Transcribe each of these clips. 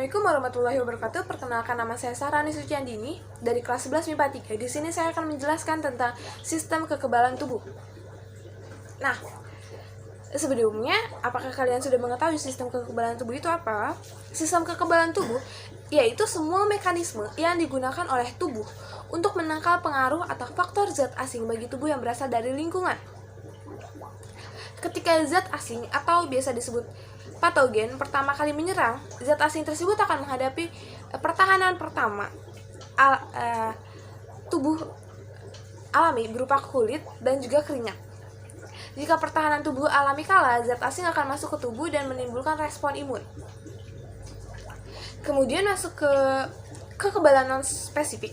Assalamualaikum warahmatullahi wabarakatuh. Perkenalkan, nama saya Sahrani Suciandini dari kelas 11 MIPA 3. Di sini saya akan menjelaskan tentang sistem kekebalan tubuh. Nah, sebelumnya, apakah kalian sudah mengetahui sistem kekebalan tubuh itu apa? Sistem kekebalan tubuh yaitu semua mekanisme yang digunakan oleh tubuh untuk menangkal pengaruh atau faktor zat asing bagi tubuh yang berasal dari lingkungan. Ketika zat asing atau biasa disebut patogen pertama kali menyerang, zat asing tersebut akan menghadapi pertahanan pertama tubuh alami berupa kulit dan juga keringat. Jika pertahanan tubuh alami kalah, zat asing akan masuk ke tubuh dan menimbulkan respon imun. Kemudian masuk ke kekebalan non-spesifik.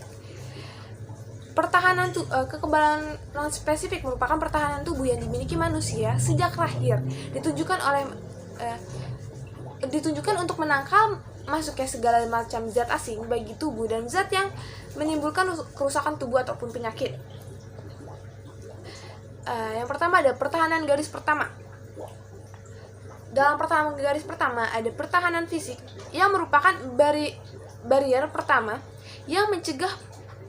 Kekebalan non-spesifik merupakan pertahanan tubuh yang dimiliki manusia sejak lahir, ditunjukkan untuk menangkal masuknya segala macam zat asing bagi tubuh dan zat yang menimbulkan kerusakan tubuh ataupun penyakit. Yang pertama ada pertahanan garis pertama. Dalam pertahanan garis pertama ada pertahanan fisik yang merupakan barrier pertama yang mencegah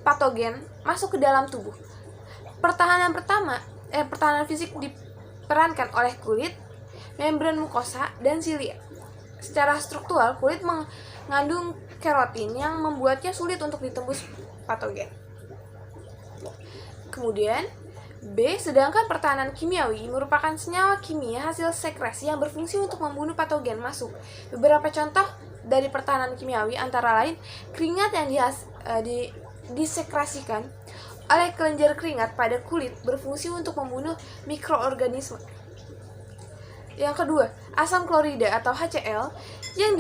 patogen masuk ke dalam tubuh. Pertahanan fisik diperankan oleh kulit, membran mukosa, dan silia. Secara struktural, kulit mengandung kerotin yang membuatnya sulit untuk ditembus patogen. Kemudian, B. Sedangkan pertahanan kimiawi merupakan senyawa kimia hasil sekresi yang berfungsi untuk membunuh patogen masuk. Beberapa contoh dari pertahanan kimiawi antara lain keringat yang disekresikan oleh kelenjar keringat pada kulit berfungsi untuk membunuh mikroorganisme. Yang kedua, asam klorida atau HCl yang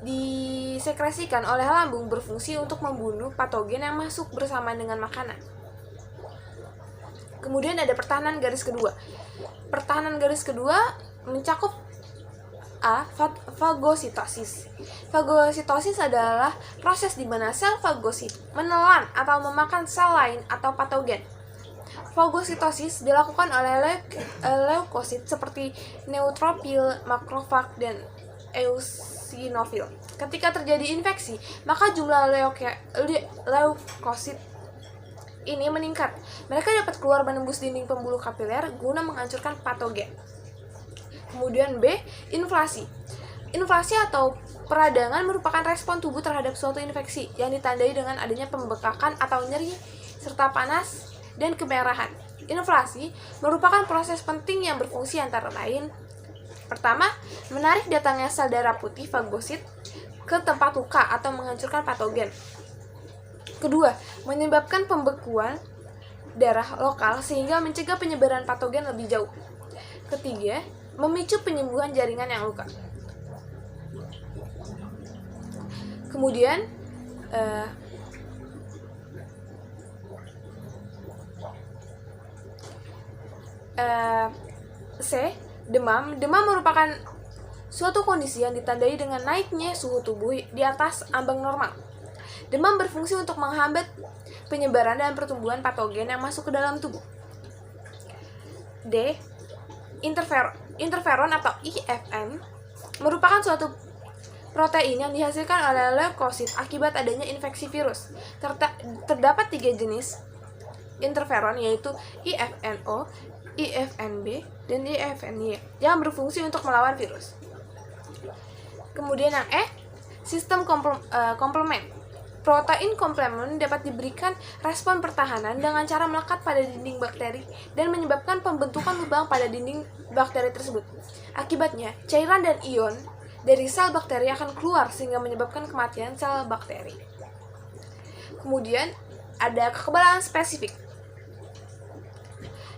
disekresikan oleh lambung berfungsi untuk membunuh patogen yang masuk bersama dengan makanan. Kemudian ada pertahanan garis kedua. Pertahanan garis kedua mencakup A. Fagositosis. Fagositosis adalah proses di mana sel fagosit menelan atau memakan sel lain atau patogen. Fagositosis dilakukan oleh leukosit seperti neutrofil, makrofag, dan eosinofil. Ketika terjadi infeksi, maka jumlah leukosit ini meningkat. Mereka dapat keluar menembus dinding pembuluh kapiler guna menghancurkan patogen. Kemudian B. Inflasi. Inflasi atau peradangan merupakan respon tubuh terhadap suatu infeksi yang ditandai dengan adanya pembekakan atau nyeri serta panas dan kemerahan. Inflasi merupakan proses penting yang berfungsi antara lain: pertama, menarik datangnya sel darah putih fagosit ke tempat luka atau menghancurkan patogen. Kedua, menyebabkan pembekuan darah lokal sehingga mencegah penyebaran patogen lebih jauh. Ketiga, memicu penyembuhan jaringan yang luka. Kemudian, C. Demam. Demam merupakan suatu kondisi yang ditandai dengan naiknya suhu tubuh di atas ambang normal. Demam berfungsi untuk menghambat penyebaran dan pertumbuhan patogen yang masuk ke dalam tubuh. D. Interferon. Interferon atau IFN merupakan suatu protein yang dihasilkan oleh leukosit akibat adanya infeksi virus. Terdapat 3 jenis interferon, yaitu IFNO, IFNB, dan IFNY yang berfungsi untuk melawan virus. Kemudian yang E. Sistem komplement. Protein komplement dapat diberikan respon pertahanan dengan cara melekat pada dinding bakteri dan menyebabkan pembentukan lubang pada dinding bakteri tersebut. Akibatnya, cairan dan ion dari sel bakteri akan keluar sehingga menyebabkan kematian sel bakteri. Kemudian, ada kekebalan spesifik.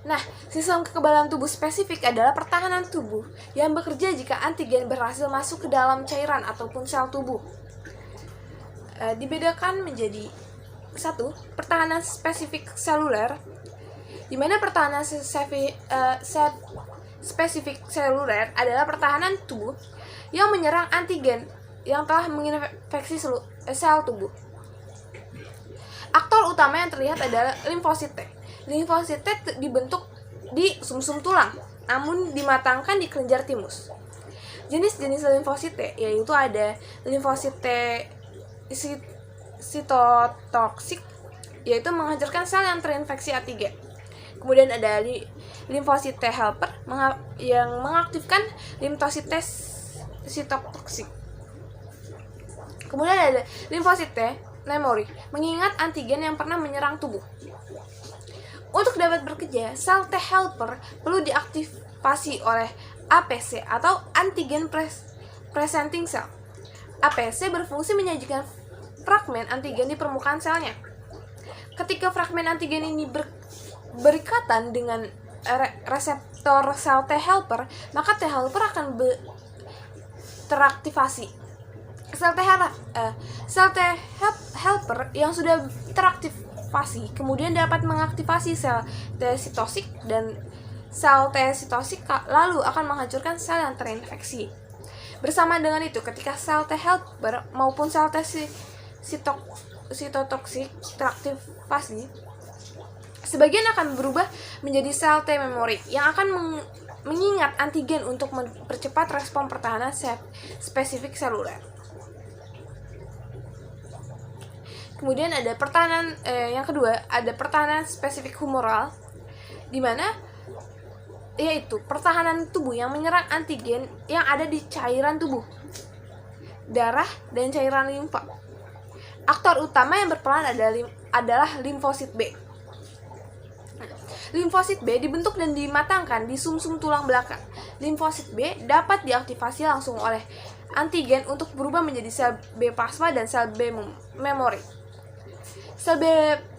Nah, sistem kekebalan tubuh spesifik adalah pertahanan tubuh yang bekerja jika antigen berhasil masuk ke dalam cairan ataupun sel tubuh. Dibedakan menjadi 1. Pertahanan spesifik seluler, di mana pertahanan spesifik seluler adalah pertahanan tubuh yang menyerang antigen yang telah menginfeksi sel tubuh. Aktor utama yang terlihat adalah limfosit T. Limfosit T dibentuk di sumsum tulang, namun dimatangkan di kelenjar timus. Jenis-jenis limfosit T yaitu ada limfosit T sitotoksik, yaitu menghancurkan sel yang terinfeksi antigen. Kemudian ada limfosit T helper yang mengaktifkan limfosit T sitotoksik. Kemudian ada limfosit T memory, mengingat antigen yang pernah menyerang tubuh. Untuk dapat bekerja, sel T helper perlu diaktifasi oleh APC atau antigen presenting cell. APC berfungsi menyajikan fragmen antigen di permukaan selnya. Ketika fragmen antigen ini berikatan dengan reseptor sel T helper, maka T helper akan teraktivasi. Sel T helper yang sudah teraktivasi kemudian dapat mengaktifasi sel T sitosik, dan sel T sitosik lalu akan menghancurkan sel yang terinfeksi. Bersama dengan itu, ketika sel T helper maupun sel T sitotoksik teraktivasi, sebagian akan berubah menjadi sel T memory yang akan mengingat antigen untuk mempercepat respon pertahanan spesifik seluler. Kemudian ada pertahanan yang kedua, ada pertahanan spesifik humoral, di mana yaitu pertahanan tubuh yang menyerang antigen yang ada di cairan tubuh, darah, dan cairan limfa. Aktor utama yang berperan adalah limfosit B. Limfosit B dibentuk dan dimatangkan di sumsum tulang belakang. Limfosit B dapat diaktifasi langsung oleh antigen untuk berubah menjadi sel B plasma dan sel B memory. Sel B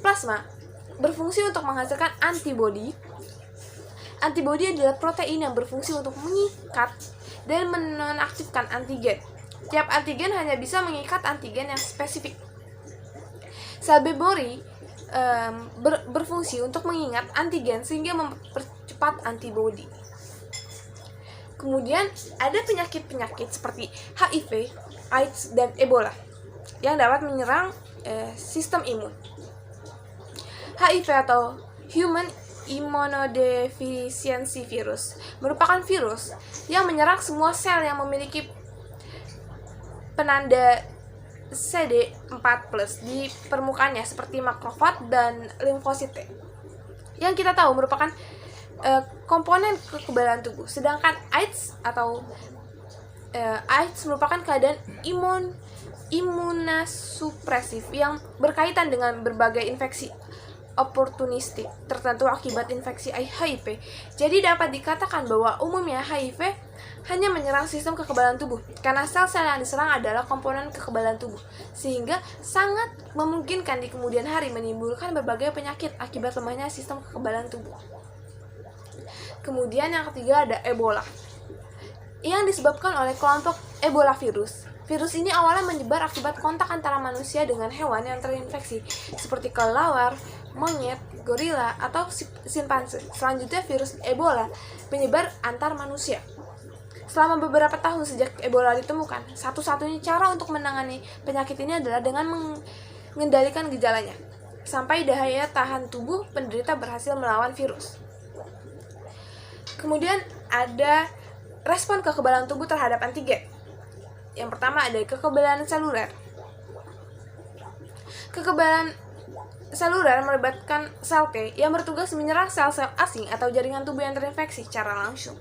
plasma berfungsi untuk menghasilkan antibodi. Antibodi adalah protein yang berfungsi untuk mengikat dan menonaktifkan antigen. Tiap antigen hanya bisa mengikat antigen yang spesifik. Sel B memory berfungsi untuk mengingat antigen sehingga mempercepat antibodi. Kemudian ada penyakit-penyakit seperti HIV, AIDS, dan Ebola yang dapat menyerang sistem imun. HIV atau Human Immunodeficiency Virus merupakan virus yang menyerang semua sel yang memiliki penanda CD4+ di permukaannya seperti makrofag dan limfosit T, yang kita tahu merupakan komponen kekebalan tubuh. Sedangkan AIDS merupakan keadaan imunosupresif yang berkaitan dengan berbagai infeksi oportunistik tertentu akibat infeksi HIV. Jadi dapat dikatakan bahwa umumnya HIV hanya menyerang sistem kekebalan tubuh karena sel-sel yang diserang adalah komponen kekebalan tubuh, sehingga sangat memungkinkan di kemudian hari menimbulkan berbagai penyakit akibat lemahnya sistem kekebalan tubuh. Kemudian yang ketiga ada Ebola, yang disebabkan oleh kelompok Ebola virus. Virus ini awalnya menyebar akibat kontak antara manusia dengan hewan yang terinfeksi, seperti kelelawar, monyet, gorila, atau simpanse. Selanjutnya virus Ebola menyebar antar manusia. Selama beberapa tahun sejak Ebola ditemukan, satu-satunya cara untuk menangani penyakit ini adalah dengan mengendalikan gejalanya, sampai daya tahan tubuh penderita berhasil melawan virus. Kemudian ada respon kekebalan tubuh terhadap antigen. Yang pertama ada kekebalan seluler. Kekebalan seluler melibatkan sel T yang bertugas menyerang sel-sel asing atau jaringan tubuh yang terinfeksi secara langsung.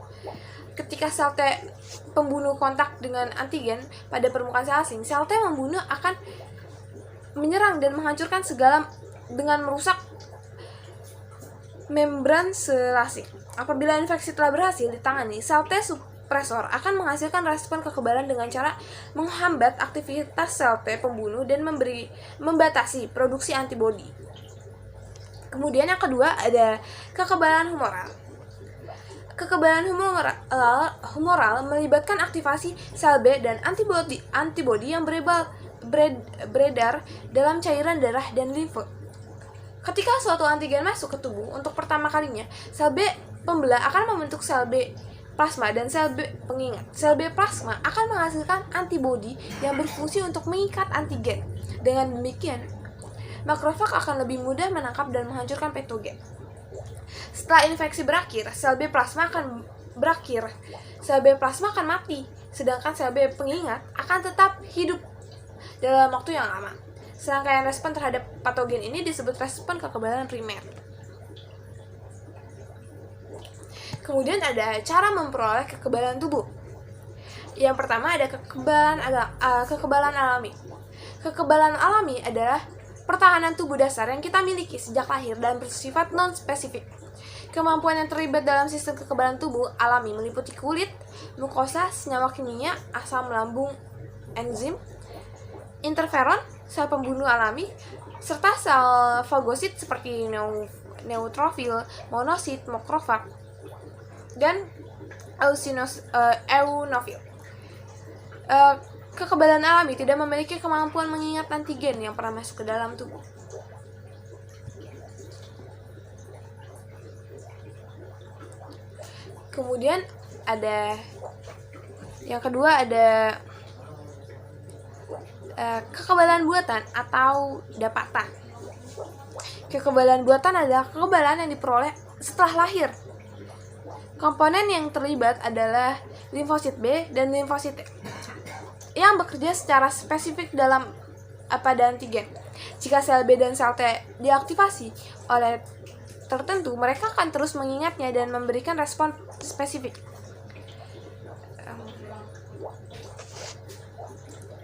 Ketika sel T pembunuh kontak dengan antigen pada permukaan sel asing, sel T membunuh akan menyerang dan menghancurkan segala dengan merusak membran sel asing. Apabila infeksi telah berhasil ditangani, sel T suppresor akan menghasilkan respon kekebalan dengan cara menghambat aktivitas sel T pembunuh dan membatasi produksi antibodi. Kemudian yang kedua ada kekebalan humoral. Kekebalan humoral melibatkan aktivasi sel B dan antibodi yang beredar dalam cairan darah dan limfe. Ketika suatu antigen masuk ke tubuh untuk pertama kalinya, sel B pembelah akan membentuk sel B plasma dan sel B pengingat. Sel B plasma akan menghasilkan antibodi yang berfungsi untuk mengikat antigen. Dengan demikian, makrofag akan lebih mudah menangkap dan menghancurkan patogen. Setelah infeksi berakhir, sel B plasma akan berakhir. Sel B plasma akan mati sedangkan sel B pengingat akan tetap hidup dalam waktu yang lama. Serangkaian respon terhadap patogen ini disebut respon kekebalan primer. Kemudian ada cara memperoleh kekebalan tubuh. Yang pertama ada kekebalan alami. Kekebalan alami adalah pertahanan tubuh dasar yang kita miliki sejak lahir dan bersifat non-spesifik. Kemampuan yang terlibat dalam sistem kekebalan tubuh alami meliputi kulit, mukosa, senyawa kimia, asam lambung, enzim, interferon, sel pembunuh alami, serta sel fagosit seperti neutrofil, monosit, makrofag, dan eosinofil. Kekebalan alami tidak memiliki kemampuan mengingat antigen yang pernah masuk ke dalam tubuh. Kemudian yang kedua ada kekebalan buatan atau dapatan. Kekebalan buatan adalah kekebalan yang diperoleh setelah lahir. Komponen yang terlibat adalah limfosit B dan limfosit T yang bekerja secara spesifik pada antigen. Jika sel B dan sel T diaktifasi oleh tertentu, mereka akan terus mengingatnya dan memberikan respon spesifik.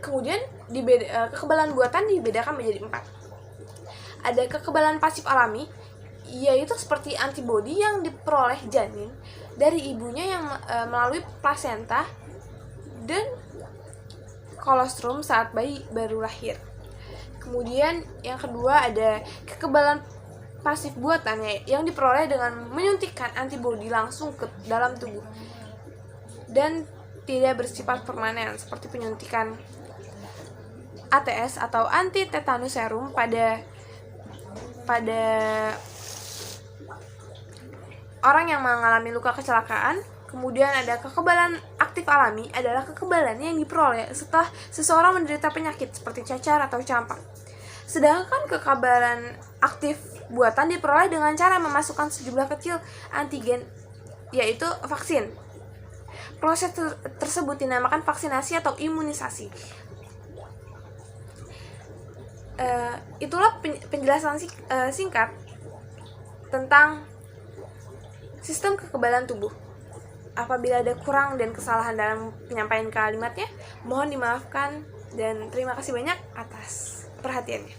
Kemudian kekebalan buatan dibedakan menjadi 4. Ada kekebalan pasif alami, yaitu seperti antibodi yang diperoleh janin dari ibunya yang melalui plasenta dan kolostrum saat bayi baru lahir. Kemudian yang kedua ada kekebalan pasif buatan yang diperoleh dengan menyuntikkan antibodi langsung ke dalam tubuh dan tidak bersifat permanen seperti penyuntikan ATS atau anti tetanus serum pada orang yang mengalami luka kecelakaan. Kemudian ada kekebalan aktif alami adalah kekebalan yang diperoleh setelah seseorang menderita penyakit seperti cacar atau campak. Sedangkan kekebalan aktif buatan diperoleh dengan cara memasukkan sejumlah kecil antigen, yaitu vaksin. Proses tersebut dinamakan vaksinasi atau imunisasi. Itulah penjelasan singkat tentang sistem kekebalan tubuh. Apabila ada kurang dan kesalahan dalam penyampaian kalimatnya, mohon dimaafkan dan terima kasih banyak atas perhatiannya.